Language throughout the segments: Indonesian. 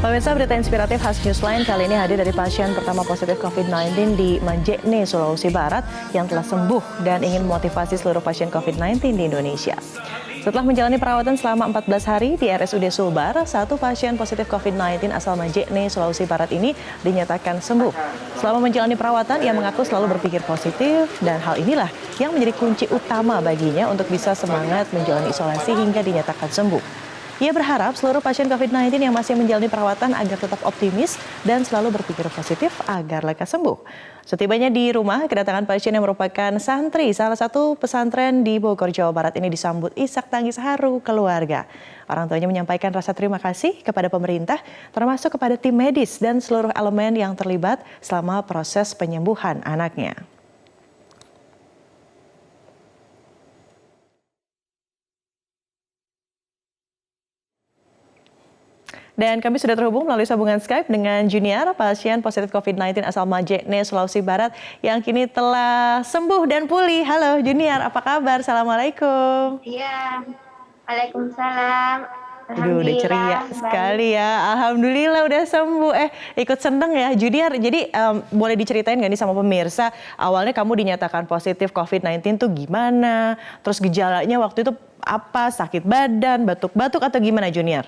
Pemirsa, berita inspiratif khas Newsline kali ini hadir dari pasien pertama positif COVID-19 di Majene, Sulawesi Barat yang telah sembuh dan ingin memotivasi seluruh pasien COVID-19 di Indonesia. Setelah menjalani perawatan selama 14 hari di RSUD Sulbar, satu pasien positif COVID-19 asal Majene, Sulawesi Barat ini dinyatakan sembuh. Selama menjalani perawatan, ia mengaku selalu berpikir positif dan hal inilah yang menjadi kunci utama baginya untuk bisa semangat menjalani isolasi hingga dinyatakan sembuh. Ia berharap seluruh pasien COVID-19 yang masih menjalani perawatan agar tetap optimis dan selalu berpikir positif agar lekas sembuh. Setibanya di rumah, kedatangan pasien yang merupakan santri salah satu pesantren di Bogor, Jawa Barat ini disambut isak tangis haru keluarga. Orang tuanya menyampaikan rasa terima kasih kepada pemerintah, termasuk kepada tim medis dan seluruh elemen yang terlibat selama proses penyembuhan anaknya. Dan kami sudah terhubung melalui sambungan Skype dengan Junior, pasien positif COVID-19 asal Majene, Sulawesi Barat yang kini telah sembuh dan pulih. Halo Junior, apa kabar? Assalamualaikum. Iya, Waalaikumsalam. Aduh, udah ceria Alhamdulillah, baik. sekali ya. Alhamdulillah udah sembuh. Ikut seneng ya Junior. Jadi boleh diceritain nggak nih sama pemirsa, awalnya kamu dinyatakan positif COVID-19 tuh gimana? Terus gejalanya waktu itu apa? Sakit badan, batuk-batuk atau gimana Junior?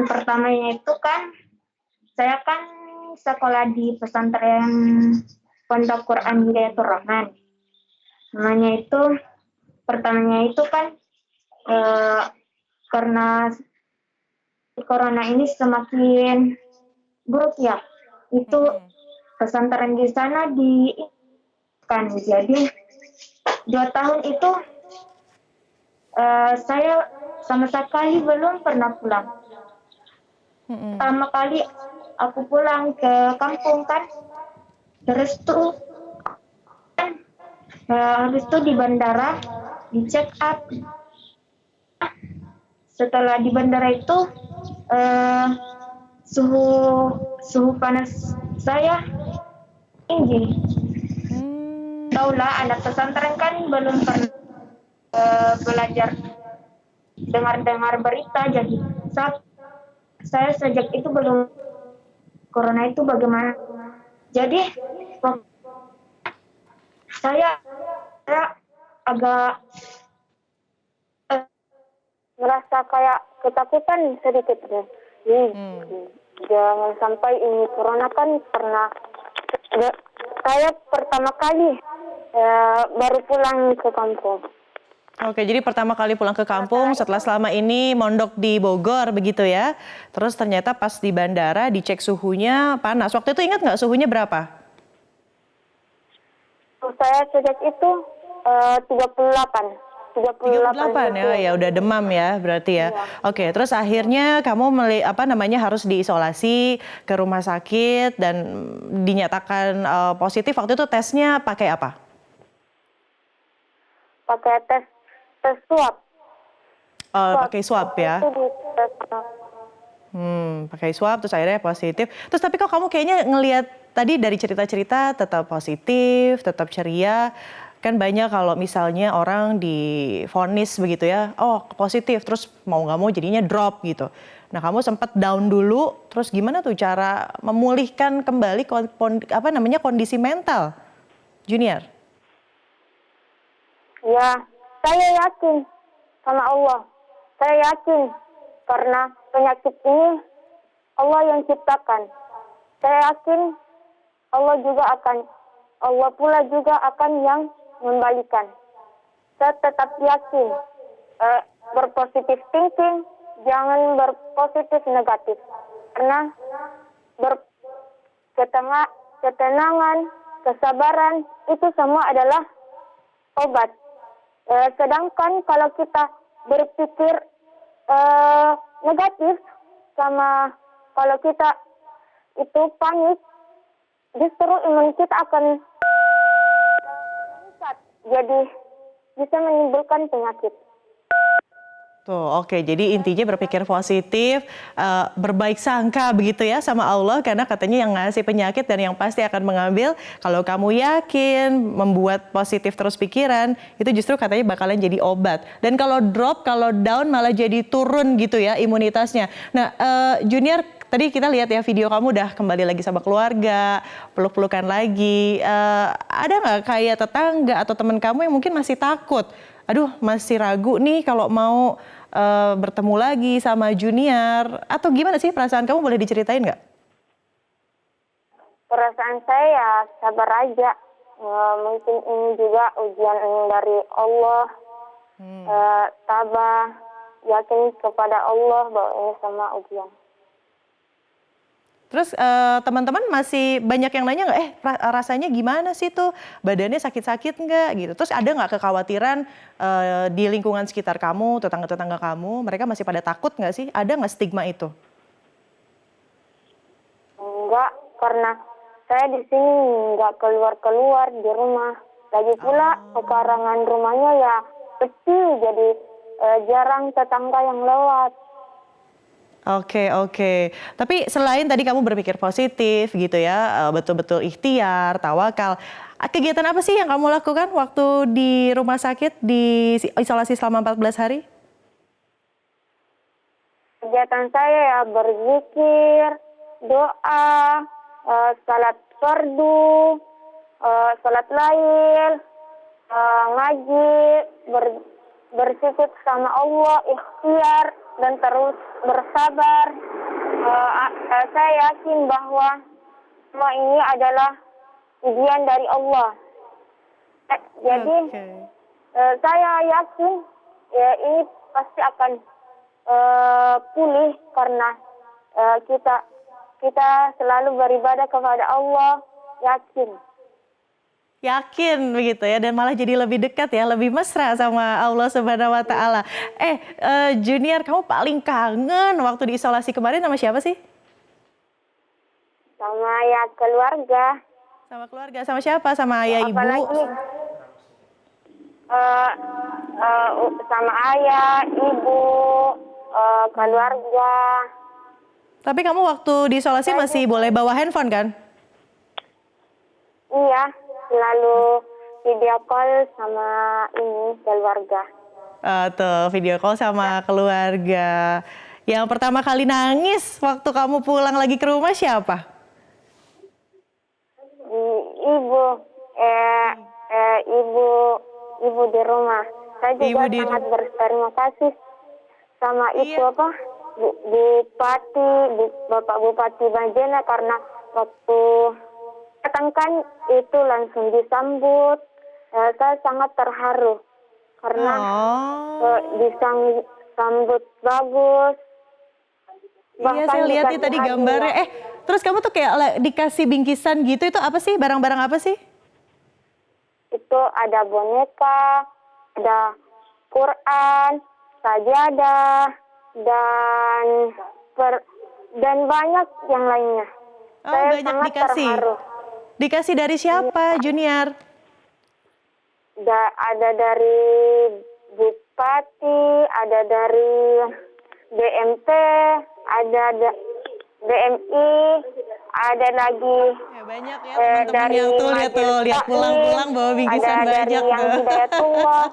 Pertamanya itu kan, saya kan sekolah di pesantren Pondok Quran Hidayatul Rahman. Namanya itu, pertamanya itu kan karena corona ini semakin buruk ya. Itu pesantren di sana kan jadi 2 tahun itu saya sama sekali belum pernah pulang. Pertama kali aku pulang ke kampung kan, terus tuh habis itu di bandara di check up. Setelah di bandara itu suhu panas saya tinggi. Taulah anak pesantren kan belum pernah belajar dengar berita, jadi saya sejak itu belum corona itu bagaimana. Jadi saya agak merasa kayak ketakutan sedikit deh. Jangan sampai ini corona kan pernah. Saya pertama kali baru pulang ke kampung. Oke, jadi pertama kali pulang ke kampung setelah selama ini mondok di Bogor begitu ya. Terus ternyata pas di bandara dicek suhunya panas. Waktu itu ingat nggak suhunya berapa? Saya sejak itu 38 ya, udah demam ya berarti ya. Iya. Oke, terus akhirnya kamu harus diisolasi ke rumah sakit dan dinyatakan positif. Waktu itu tesnya pakai apa? Pakai tes swab. Pakai swab ya. Pakai swab terus akhirnya positif. Terus tapi kok kamu kayaknya ngelihat tadi dari cerita-cerita tetap positif, tetap ceria. Kan banyak kalau misalnya orang divonis begitu ya, oh positif terus mau nggak mau jadinya drop gitu. Nah kamu sempat down dulu, terus gimana tuh cara memulihkan kembali kondisi mental, Junior? Ya, saya yakin sama Allah. Saya yakin karena penyakit ini Allah yang ciptakan. Saya yakin Allah pula juga akan yang membalikan. Saya tetap yakin berpositif thinking, jangan berpositif negatif. Karena ketenangan, kesabaran itu semua adalah obat. Sedangkan kalau kita berpikir negatif, sama kalau kita itu panik, justru imun kita akan meningkat, jadi bisa menimbulkan penyakit. Tuh, oke. Jadi intinya berpikir positif, berbaik sangka begitu ya sama Allah karena katanya yang ngasih penyakit dan yang pasti akan mengambil. Kalau kamu yakin membuat positif terus pikiran, itu justru katanya bakalan jadi obat. Dan kalau drop, kalau down malah jadi turun gitu ya imunitasnya. Nah, Junior, tadi kita lihat ya video kamu udah kembali lagi sama keluarga, peluk-pelukan lagi. Ada nggak kayak tetangga atau teman kamu yang mungkin masih takut? Aduh, masih ragu nih kalau mau bertemu lagi sama Junior. Atau gimana sih perasaan kamu, boleh diceritain nggak? Perasaan saya ya sabar aja. Mungkin ini juga ujian dari Allah. Tabah, yakin kepada Allah bahwa ini sama ujian. Terus teman-teman masih banyak yang nanya nggak, rasanya gimana sih tuh, badannya sakit-sakit nggak gitu. Terus ada nggak kekhawatiran di lingkungan sekitar kamu, tetangga-tetangga kamu, mereka masih pada takut nggak sih? Ada nggak stigma itu? Enggak, karena saya di sini nggak keluar-keluar di rumah. Lagi pula pekarangan rumahnya ya kecil, jadi jarang tetangga yang lewat. Oke, oke. Tapi selain tadi kamu berpikir positif gitu ya, betul-betul ikhtiar, tawakal. Kegiatan apa sih yang kamu lakukan waktu di rumah sakit, di isolasi selama 14 hari? Kegiatan saya ya berzikir, doa, salat fardu, salat lail, ngaji, bersyukur sama Allah, ikhtiar, dan terus bersabar. Saya yakin bahwa semua ini adalah ujian dari Allah. Jadi saya yakin ya ini pasti akan pulih karena kita selalu beribadah kepada Allah, yakin. Yakin begitu ya, dan malah jadi lebih dekat ya, lebih mesra sama Allah Subhanahu wa taala. Junior, kamu paling kangen waktu di isolasi kemarin sama siapa sih? Sama ya keluarga. Sama keluarga, sama siapa? Sama ayah, ibu? Apalagi sama ayah, ibu, keluarga. Tapi kamu waktu di isolasi masih boleh bawa handphone kan? Iya, selalu video call sama ini keluarga. Tuh, video call sama keluarga. Yang pertama kali nangis waktu kamu pulang lagi ke rumah siapa? Ibu di rumah. Saya juga sangat berterima kasih sama Bapak Bupati Majene karena waktu datangkan itu langsung disambut. Saya sangat terharu karena disambut bagus. Iya, saya lihat nih tadi gambarnya. Terus kamu tuh kayak dikasih bingkisan gitu, itu apa sih? Barang-barang apa sih? Itu ada boneka, ada Quran, sajadah, dan banyak yang lainnya. Saya banyak sangat dikasih. Terharu. Dikasih dari siapa, Junior? Ada dari Bupati, ada dari BMT, ada BMI, ada lagi banyak ya teman-teman yang lihat pulang-pulang bawa bingkisan ada banyak dari yang Hidayatullah.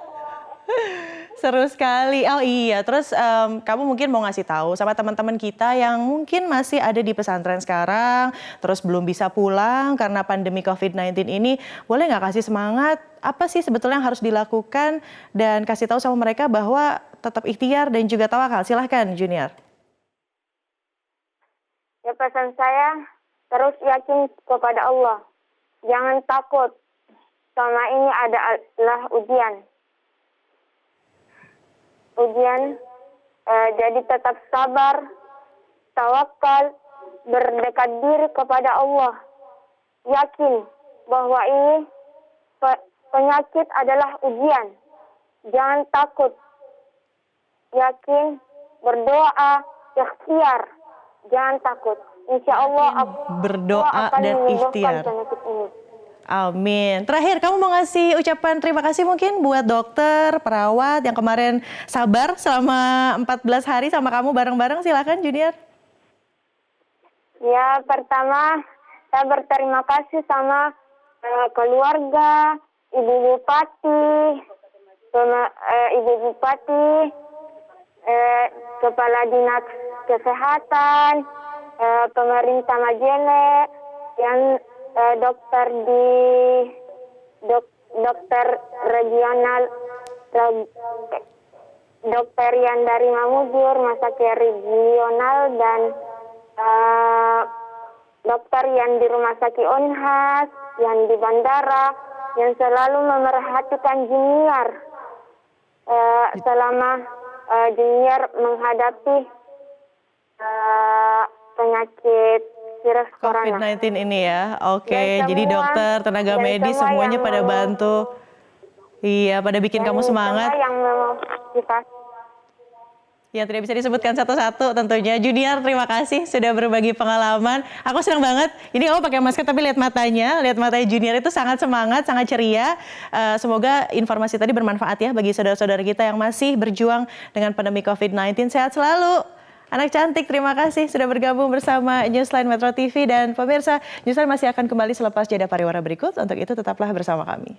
Seru sekali. Oh iya, terus kamu mungkin mau ngasih tahu sama teman-teman kita yang mungkin masih ada di pesantren sekarang, terus belum bisa pulang karena pandemi COVID-19 ini, boleh nggak kasih semangat? Apa sih sebetulnya yang harus dilakukan dan kasih tahu sama mereka bahwa tetap ikhtiar dan juga tawakal. Silahkan, Junior. Ya, pesan saya, terus yakin kepada Allah. Jangan takut. Selama ini adalah ujian. Jadi tetap sabar, tawakal, berdekat diri kepada Allah. Yakin bahwa ini penyakit adalah ujian. Jangan takut. Yakin, berdoa, ikhtiar. Jangan takut. Insya Allah berdoa akan dan menyembuhkan ikhtiar. penyakit ini. Amin. Terakhir, kamu mau ngasih ucapan terima kasih mungkin buat dokter, perawat yang kemarin sabar selama 14 hari sama kamu bareng-bareng. Silakan Junior. Ya, pertama saya berterima kasih sama keluarga, Ibu Bupati, Ibu Bupati, Kepala Dinas Kesehatan, pemerintah Majene, yang dokter di dokter regional, dokter yang dari Mamujur, Rumah Sakit Regional, dan dokter yang di Rumah Sakit Unhas, yang di bandara, yang selalu memerhatikan Junior selama Junior menghadapi penyakit virus corona. COVID-19 ini ya. Oke, Dan jadi semua- dokter, tenaga dan medis semua semuanya yang pada mau- bantu. Iya, pada bikin Dan kamu semangat. semua yang memotivasi. Yang tidak bisa disebutkan satu-satu tentunya. Junior, terima kasih sudah berbagi pengalaman. Aku senang banget. Ini kamu pakai masker tapi lihat matanya Junior itu sangat semangat, sangat ceria. Semoga informasi tadi bermanfaat ya bagi saudara-saudara kita yang masih berjuang dengan pandemi COVID-19. Sehat selalu. Anak cantik, terima kasih sudah bergabung bersama Newsline Metro TV. Dan pemirsa, Newsline masih akan kembali selepas jeda pariwara berikut. Untuk itu tetaplah bersama kami.